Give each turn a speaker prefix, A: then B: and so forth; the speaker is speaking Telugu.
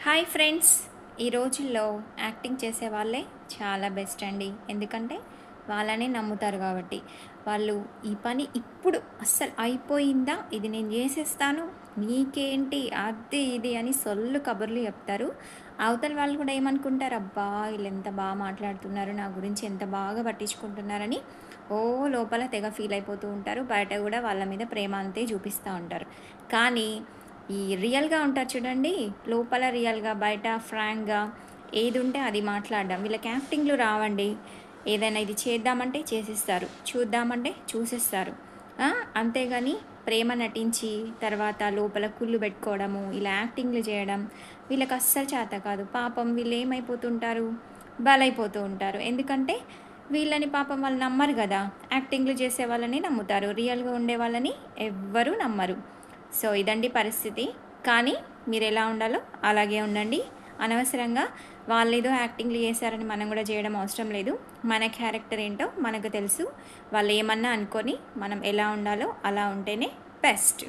A: Hi friends. ఈ రోజుల్లో యాక్టింగ్ చేసే వాళ్ళే చాలా బెస్ట్ అండి. ఎందుకంటే వాళ్ళనే నమ్ముతారు కాబట్టి. వాళ్ళు ఈ పని ఇప్పుడు అస్సలు అయిపోయిందా, ఇది నేను చేసేస్తాను, నీకేంటి, అది ఇది అని సొల్లు కబుర్లు చెప్తారు. అవతల వాళ్ళు కూడా ఏమనుకుంటారు, అబ్బా వీళ్ళు ఎంత బాగా మాట్లాడుతున్నారు, నా గురించి ఎంత బాగా పట్టించుకుంటున్నారని ఓ లోపల తెగ ఫీల్ అయిపోతూ ఉంటారు. బయట కూడా వాళ్ళ మీద ప్రేమ అంతే చూపిస్తూ ఉంటారు. కానీ ఈ రియల్‌గా ఉంటారు చూడండి. లోపల రియల్‌గా, బయట ఫ్రాంక్‌గా ఏదుంటే అది మాట్లాడడం. వీళ్ళకి యాక్టింగ్‌లు రావండి. ఏదైనా ఇది చేద్దామంటే చేసేస్తారు. చూద్దామంటే చూసేస్తారు. ఆ! అంతేగాని ప్రేమ నటించి, తర్వాత లోపల కుళ్ళు పెట్టుకోవడము, ఇలా యాక్టింగ్‌లు చేయడం వీళ్ళకి అస్సలు చేత కాదు. పాపం వీళ్ళేమైపోతుంటారు, బలైపోతూ ఉంటారు. ఎందుకంటే వీళ్ళని పాపం వాళ్ళు నమ్మరు గదా! యాక్టింగ్‌లు చేసే వాళ్ళని నమ్ముతారు. రియల్‌గా ఉండే వాళ్ళని ఎవ్వరూ నమ్మరు. సో, ఇదండి పరిస్థితి. కానీ మీరెలా ఉండాలో అలాగే ఉండండి. అనవసరంగా వాళ్ళేదో యాక్టింగ్‌లు చేశారని మనం గూడా జేయడం అవసరం లేదు. మన క్యారెక్టర్ ఏంటో మనకు తెలుసు. వాళ్ళేమన్నా అనుకోని మనం ఎలా ఉండాలో అలా ఉంటేనే బెస్ట్.